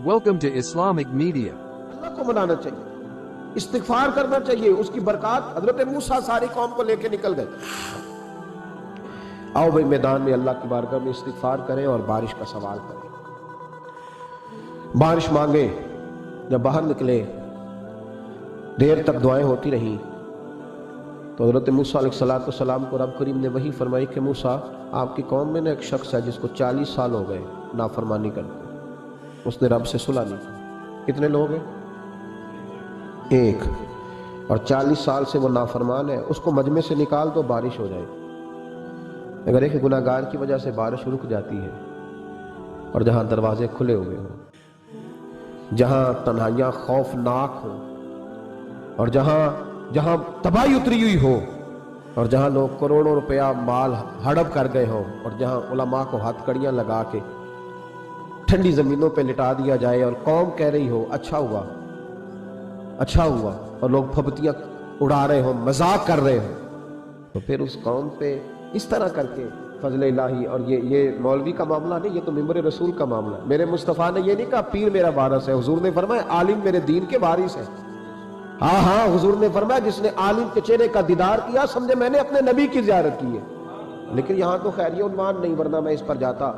Welcome to Islamic Media. اللہ کو منانا چاہیے, استغفار کرنا چاہیے. اس کی برکات. حضرت موسیٰ ساری قوم کو لے کے نکل گئے. آؤ بھائی میدان میں اللہ کی بارگاہ میں استغفار کریں اور بارش کا سوال کریں, بارش مانگے. جب باہر نکلے دیر تک دعائیں ہوتی رہیں تو حضرت موسیٰ علیہ السلام کو رب کریم نے وحی فرمائی کہ موسیٰ آپ کی قوم میں ایک شخص ہے جس کو 40 سال ہو گئے نافرمانی کرتے. اس نے رب سے صلح نہیں کی. کتنے لوگ ہیں؟ ایک. اور 40 سال سے وہ نافرمان ہے. اس کو مجمع سے نکال دو, بارش ہو جائے. اگر ایک گناہ گار کی وجہ سے بارش رک جاتی ہے اور جہاں دروازے کھلے ہوئے ہوں, جہاں تنہائیاں خوفناک ہوں, اور جہاں تباہی اتری ہوئی ہو, اور جہاں لوگ کروڑوں روپیہ مال ہڑپ کر گئے ہوں, اور جہاں علماء کو ہاتھ کڑیاں لگا کے ٹھنڈی زمینوں پہ لٹا دیا جائے اور قوم کہہ رہی ہو اچھا ہوا اچھا ہوا, اور لوگ پھبتیاں اڑا رہے ہوں, مذاق کر رہے ہوں, تو پھر اس قوم پہ اس طرح کر کے فضل الہی. اور یہ مولوی کا معاملہ نہیں, یہ تو ممبر رسول کا معاملہ ہے. میرے مصطفیٰ نے یہ نہیں کہا پیر میرا وارث ہے. حضور نے فرمایا عالم میرے دین کے وارث ہے. ہاں حضور نے فرمایا جس نے عالم کے چہرے کا دیدار کیا سمجھے میں نے اپنے نبی کی زیارت کی ہے. لیکن یہاں تو خیریہ عنوان نہیں, ورنہ میں اس پر جاتا.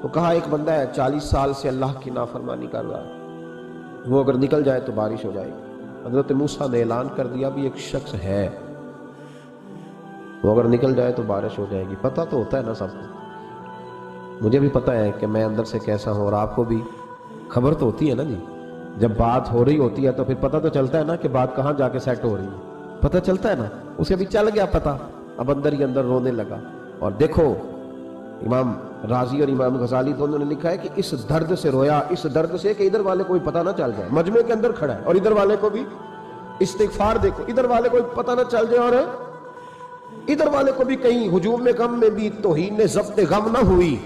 وہ کہا ایک بندہ ہے 40 سال سے اللہ کی نافرمانی کر رہا ہے, وہ اگر نکل جائے تو بارش ہو جائے گی. حضرت موسیٰ نے اعلان کر دیا بھی ایک شخص ہے, وہ اگر نکل جائے تو بارش ہو جائے گی. پتہ تو ہوتا ہے نا سب کو, مجھے بھی پتہ ہے کہ میں اندر سے کیسا ہوں, اور آپ کو بھی خبر تو ہوتی ہے نا جی. جب بات ہو رہی ہوتی ہے تو پھر پتہ تو چلتا ہے نا کہ بات کہاں جا کے سیٹ ہو رہی ہے. پتہ چلتا ہے نا, اسے بھی چل گیا پتہ, اب اندر ہی اندر رونے لگا. اور دیکھو امام رازی اور امام غزالی دونوں نے لکھا ہے کہ اس درد سے رویا, اس درد سے کہ ادھر والے کو بھی پتہ نہ چل جائے, مجمع کے اندر کھڑا ہے اور ادھر والے کو بھی استغفار, دیکھو ادھر والے کو بھی پتہ نہ چل جائے اور ادھر والے کو بھی کہیں ہجوم میں غم میں بھی توہین ضبط غم نہ ہوئی.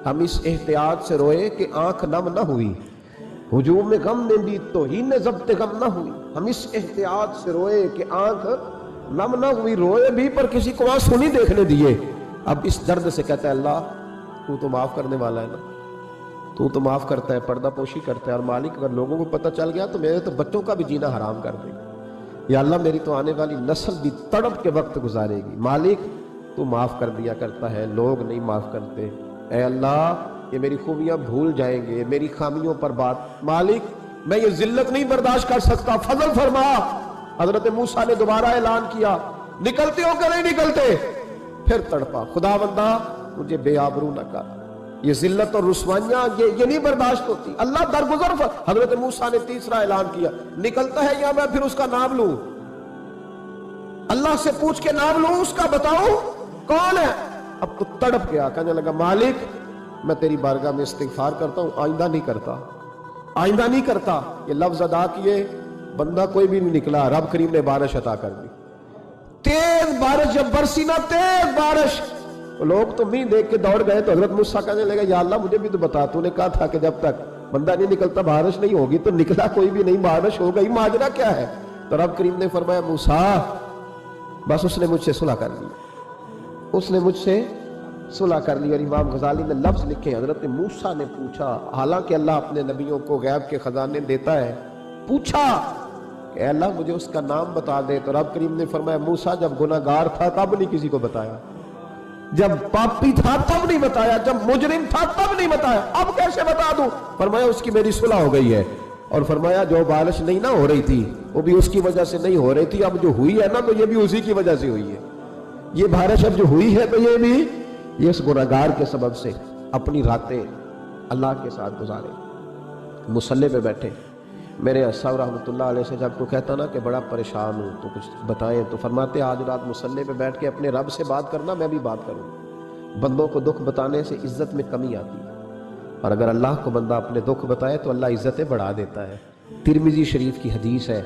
ہم اس احتیاط سے روئے کہ آنکھ نم نہ ہوئی, ہجوم میں غم میں بھی توہین ضبط غم نہ ہوئی. ہم اس احتیاط سے روئے کہ آنکھ نم نہ ہوئی, روئے بھی پر کسی کو آنسو نہیں دیکھنے دیے. اب اس درد سے کہتا ہے اللہ تو تو معاف کرنے والا ہے نا, تو معاف کرتا ہے, پردہ پوشی کرتا ہے. اور مالک اگر لوگوں کو پتہ چل گیا تو میرے تو بچوں کا بھی جینا حرام کر دے گا. یا اللہ میری تو آنے والی نسل بھی تڑپ کے وقت گزارے گی. مالک تو معاف کر دیا کرتا ہے, لوگ نہیں معاف کرتے. اے اللہ یہ میری خوبیاں بھول جائیں گے, میری خامیوں پر بات. مالک میں یہ ذلت نہیں برداشت کر سکتا, فضل فرما. حضرت موسیٰ نے دوبارہ اعلان کیا, نکلتے ہو کہ نہیں نکلتے؟ پھر تڑپا, خدا بندہ مجھے بے آبرو نہ کر, یہ ذلت اور رسوائیاں یہ نہیں برداشت ہوتی. اللہ درگزر. حضرت موسیٰ نے تیسرا اعلان کیا, نکلتا ہے یا میں پھر اس کا نام لوں؟ اللہ سے پوچھ کے نام لوں اس کا, بتاؤ کون ہے؟ اب تو تڑپ گیا, کہنے لگا مالک میں تیری بارگاہ میں استغفار کرتا ہوں, آئندہ نہیں کرتا, آئندہ نہیں کرتا. یہ لفظ ادا کیے, بندہ کوئی بھی نہیں نکلا. رب کریم نے بارش عطا کر دی, تیز بارش. جب برسی نا تیز بارش, لوگ تو نہیں دیکھ کے دوڑ گئے. تو حضرت موسیٰ کہنے لگا یا اللہ مجھے بھی تو بتا, تو نے کہا تھا کہ جب تک بندہ نہیں نکلتا بارش نہیں ہوگی. تو نکلا کوئی بھی نہیں, بارش ہو گئی, ماجرا کیا ہے؟ تو رب کریم نے فرمایا موسیٰ بس اس نے مجھ سے صلح کر لی, اس نے مجھ سے صلح کر لی. اور امام غزالی نے لفظ لکھے, حضرت موسیٰ نے پوچھا, حالانکہ اللہ اپنے نبیوں کو غیب کے خزانے دیتا ہے, پوچھا کہ اے اللہ مجھے اس کا نام بتا دے. تو رب کریم نے فرمایا موسیٰ جب گناہ گار تھا تب نہیں کسی کو بتایا, جب پاپی تھا تب نہیں بتایا, جب مجرم تھا تب نہیں بتایا, اب کیسے بتا دوں؟ فرمایا اس کی میری صلح ہو گئی ہے. اور فرمایا جو بارش نہیں نہ ہو رہی تھی وہ بھی اس کی وجہ سے نہیں ہو رہی تھی, اب جو ہوئی ہے نا تو یہ بھی اسی کی وجہ سے ہوئی ہے. یہ بارش اب جو ہوئی ہے تو یہ بھی اس گناہگار کے سبب سے. اپنی راتیں اللہ کے ساتھ گزارے, مصلی پہ بیٹھے. میرے صاحب رحمۃ اللہ علیہ سے جب کو کہتا نا کہ بڑا پریشان ہوں تو کچھ بتائیں, تو فرماتے آج رات مصلی پہ بیٹھ کے اپنے رب سے بات کرنا, میں بھی بات کروں. بندوں کو دکھ بتانے سے عزت میں کمی آتی ہے, اور اگر اللہ کو بندہ اپنے دکھ بتائے تو اللہ عزتیں بڑھا دیتا ہے. ترمذی شریف کی حدیث ہے,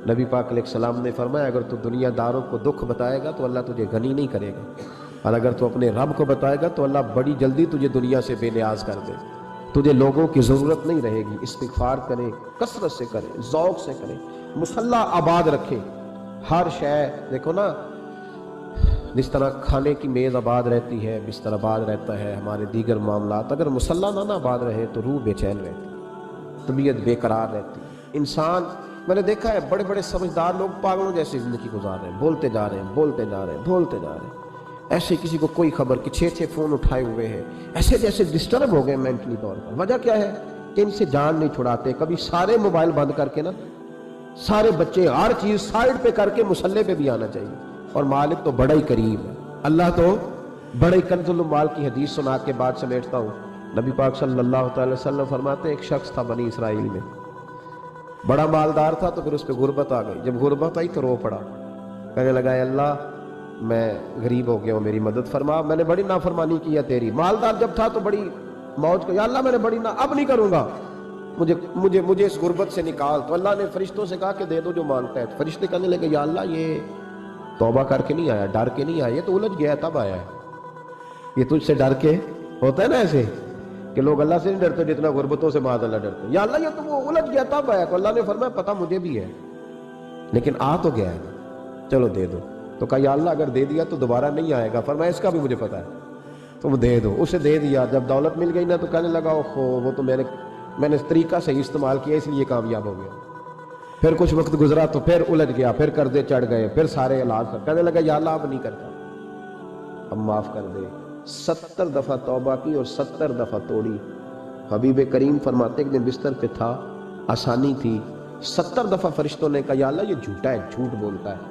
نبی پاک علیہ السلام نے فرمایا اگر تو دنیا داروں کو دکھ بتائے گا تو اللہ تجھے غنی نہیں کرے گا, اور اگر تو اپنے رب کو بتائے گا تو اللہ بڑی جلدی تجھے دنیا سے بے نیاز کر دے. تجھے لوگوں کی ضرورت نہیں رہے گی. استغفار کریں, کثرت سے کریں, ذوق سے کریں, مصلی آباد رکھیں. ہر شے دیکھو نا, جس طرح کھانے کی میز آباد رہتی ہے، بستر آباد رہتا ہے، ہمارے دیگر معاملات، اگر مصلی نہ آباد رہے تو روح بے چین رہتی، طبیعت بے قرار رہتی۔ انسان، میں نے دیکھا ہے بڑے بڑے سمجھدار لوگ پاگلوں جیسی زندگی گزار رہے ہیں، بولتے جا رہے ہیں، بولتے جا رہے ہیں، بولتے جا رہے ہیں، ایسے کسی کو کوئی خبر کہ 6 فون اٹھائے ہوئے ہیں، ایسے جیسے ڈسٹرب ہو گئے مینٹلی طور پر۔ وجہ کیا ہے کہ ان سے جان نہیں چھڑاتے۔ کبھی سارے موبائل بند کر کے نا، سارے بچے ہر چیز سائیڈ پہ کر کے مصلی پہ بھی آنا چاہیے، اور مالک تو بڑا ہی قریب ہے، اللہ تو بڑا ہی کنز المال کی حدیث سنا کے بعد سمیٹتا ہوں۔ نبی پاک صلی اللہ تعالی وسلم فرماتے ہیں ایک شخص تھا بنی اسرائیل میں، بڑا مالدار تھا، تو پھر اس پہ غربت آ گئی۔ جب غربت آئی تو رو پڑا، کہنے لگا اے اللہ میں غریب ہو گیا ہوں، میری مدد فرما، میں نے بڑی نافرمانی کی ہے تیری۔ مالدار جب تھا تو بڑی موج کہ یا اللہ میں نے بڑی اب نہیں کروں گا، مجھے اس غربت سے نکال۔ تو اللہ نے فرشتوں سے کہا کہ دے دو جو مانگتا ہے۔ فرشتے کہنے لگے یا اللہ یہ توبہ کر کے نہیں آیا، ڈر کے نہیں آیا، یہ تو الجھ گیا تب آیا ہے، یہ تجھ سے ڈر کے ہوتا ہے نا ایسے کہ لوگ اللہ سے نہیں ڈرتے جتنا غربتوں سے معاذ اللہ ڈرتے، یا اللہ یہ تو وہ الجھ گیا تب آیا۔ تو اللہ نے فرمایا پتہ مجھے بھی ہے، لیکن آ تو گیا ہے نا، چلو دے دو۔ تو کہا یا اللہ اگر دے دیا تو دوبارہ نہیں آئے گا۔ فرمایا اس کا بھی مجھے پتہ ہے، تم دے دو۔ اسے دے دیا۔ جب دولت مل گئی نا تو کہنے لگا اوہو وہ تو میں نے اس طریقہ سے استعمال کیا اس لیے کامیاب ہو گیا۔ پھر کچھ وقت گزرا تو پھر الجھ گیا، پھر قرضے چڑھ گئے، پھر سارے علاج کر، کہنے لگا یا اللہ اب نہیں کرتا، اب معاف کر دے۔ 70 دفعہ توبہ کی اور 70 دفعہ توڑی۔ حبیب کریم فرماتے کہ بستر پہ تھا، آسانی تھی، 70 دفعہ فرشتوں نے کہا یا اللہ یہ جھوٹا ہے، جھوٹ بولتا ہے،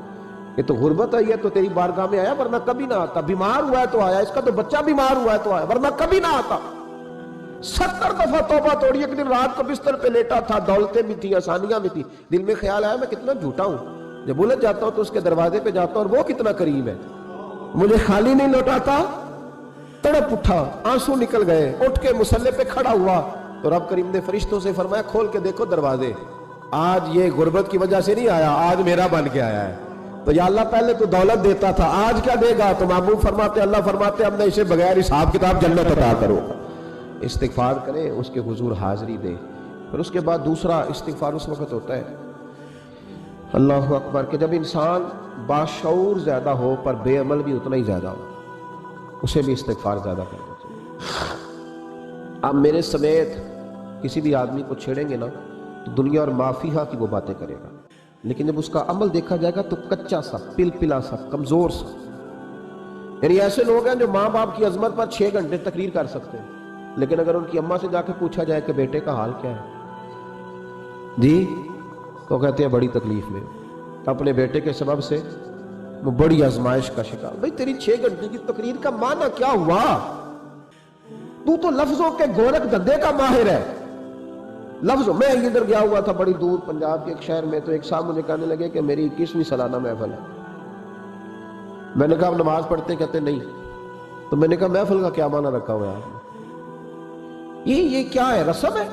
یہ تو غربت آئی ہے تو تیری بارگاہ میں آیا ورنہ کبھی نہ آتا، بیمار ہوا ہے تو آیا، اس کا تو بچہ بیمار ہوا ہے تو آیا ورنہ کبھی نہ آتا۔ 70 دفعہ توبہ توڑی۔ ایک دن رات کو بستر پہ لیٹا تھا، دولتیں بھی تھی، آسانیاں بھی تھی، دل میں خیال آیا میں کتنا جھوٹا ہوں، جب الجھ جاتا ہوں تو اس کے دروازے پہ جاتا ہوں اور وہ کتنا قریب ہے، مجھے خالی نہیں لوٹاتا۔ تڑپ اٹھا، آنسو نکل گئے، اٹھ کے مصلی پہ کھڑا ہوا تو رب کریم نے فرشتوں سے فرمایا کھول کے دیکھو دروازے، آج یہ غربت کی وجہ سے نہیں آیا، آج میرا بن کے آیا ہے۔ تو یا اللہ پہلے تو دولت دیتا تھا، آج کیا دے گا؟ تو محبوب فرماتے اللہ فرماتے اب نے اسے بغیر حساب کتاب جنت عطا کرو۔ استغفار کرے، اس کے حضور حاضری دے۔ پھر اس کے بعد دوسرا استغفار اس وقت ہوتا ہے اللہ اکبر کہ جب انسان باشعور زیادہ ہو پر بے عمل بھی اتنا ہی زیادہ ہو، اسے بھی استغفار زیادہ کرنا چاہیے۔ آپ میرے سمیت کسی بھی آدمی کو چھیڑیں گے نا تو دنیا اور مافیہ کی وہ باتیں کرے گا، لیکن جب اس کا عمل دیکھا جائے گا تو کچا سا، پلپلا سا، کمزور سا۔ یعنی ایسے لوگ ہیں جو ماں باپ کی عظمت پر 6 گھنٹے تقریر کر سکتے ہیں، لیکن اگر ان کی اماں سے جا کے پوچھا جائے کہ بیٹے کا حال کیا ہے جی، تو کہتے ہیں بڑی تکلیف میں، اپنے بیٹے کے سبب سے وہ بڑی آزمائش کا شکار۔ بھئی تیری 6 گھنٹے کی تقریر کا معنی کیا ہوا؟ تو لفظوں کے گورکھ دھندے کا ماہر ہے، لفظوں میں ادھر گیا ہوا تھا بڑی دور پنجاب کے ایک شہر میں، تو ایک صاحب مجھے کہنے لگے کہ میری 21ویں سالانہ محفل ہے۔ میں نے کہا آپ نماز پڑھتے؟ کہتے نہیں۔ تو میں نے کہا محفل کا کیا معنی رکھا ہوا ہے آپ نے؟ یہ کیا ہے، رسم ہے؟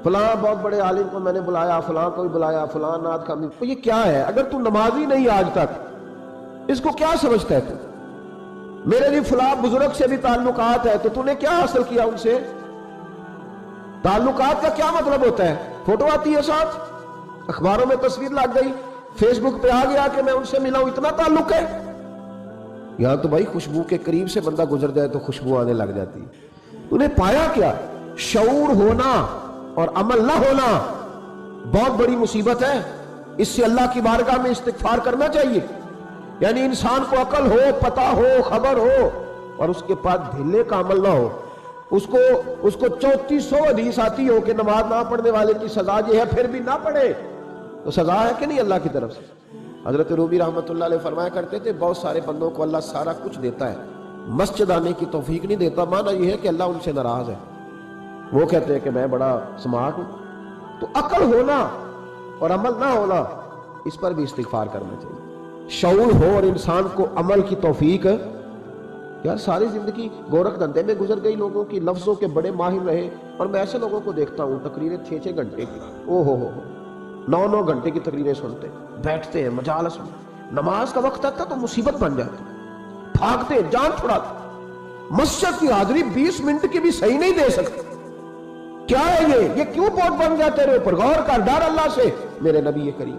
فلاں بہت بڑے عالم کو میں نے بلایا، فلاں کو بھی بلایا، فلاں نعت خانی، یہ کیا ہے؟ اگر تو نمازی نہیں آج تک، اس کو کیا سمجھتا ہے تو؟ میرے بھی فلاں بزرگ سے بھی تعلقات ہے، تو نے کیا حاصل کیا ان سے؟ تعلقات کا کیا مطلب ہوتا ہے؟ فوٹو آتی ہے ساتھ، اخباروں میں تصویر لگ گئی، فیس بک پہ آ گیا کہ میں ان سے ملا ہوں، اتنا تعلق ہے؟ یہاں تو بھائی خوشبو کے قریب سے بندہ گزر جائے تو خوشبو آنے لگ جاتی ہے۔ انہیں پایا کیا؟ شعور ہونا اور عمل نہ ہونا بہت بڑی مصیبت ہے۔ اس سے اللہ کی بارگاہ میں استغفار کرنا چاہیے۔ یعنی انسان کو عقل ہو، پتہ ہو، خبر ہو، اور اس کے پاس ڈھیلے کا عمل نہ ہو، اس کو 3400 حدیث آتی ہو کہ نماز نہ پڑھنے والے کی سزا یہ ہے، پھر بھی نہ پڑھے تو سزا ہے کہ نہیں اللہ کی طرف سے؟ حضرت رومی رحمۃ اللہ علیہ فرمایا کرتے تھے بہت سارے بندوں کو اللہ سارا کچھ دیتا ہے، مسجد آنے کی توفیق نہیں دیتا، معنی یہ ہے کہ اللہ ان سے ناراض ہے۔ وہ کہتے ہیں کہ میں بڑا سمارٹ ہوں۔ تو عقل ہونا اور عمل نہ ہونا، اس پر بھی استغفار کرنا چاہیے۔ شعور ہو اور انسان کو عمل کی توفیق۔ یار ساری زندگی گورکھ دھندے میں گزر گئی لوگوں کی، لفظوں کے بڑے ماہر رہے، اور میں ایسے لوگوں کو دیکھتا ہوں تقریریں 6 گھنٹے کی، او ہو 9 گھنٹے کی تقریریں سنتے، بیٹھتے ہیں مجالس میں، نماز کا وقت آتا تو مصیبت بن جاتی، بھاگتے ہیں، جان چھڑاتے، مسجد کی حاضری 20 منٹ کی بھی صحیح نہیں دے سکتے۔ کیا ہے یہ کیوں بوجھ بن گیا تیرے اوپر؟ غور کر، ڈر اللہ سے۔ میرے نبی کریم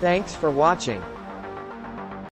Thanks for watching.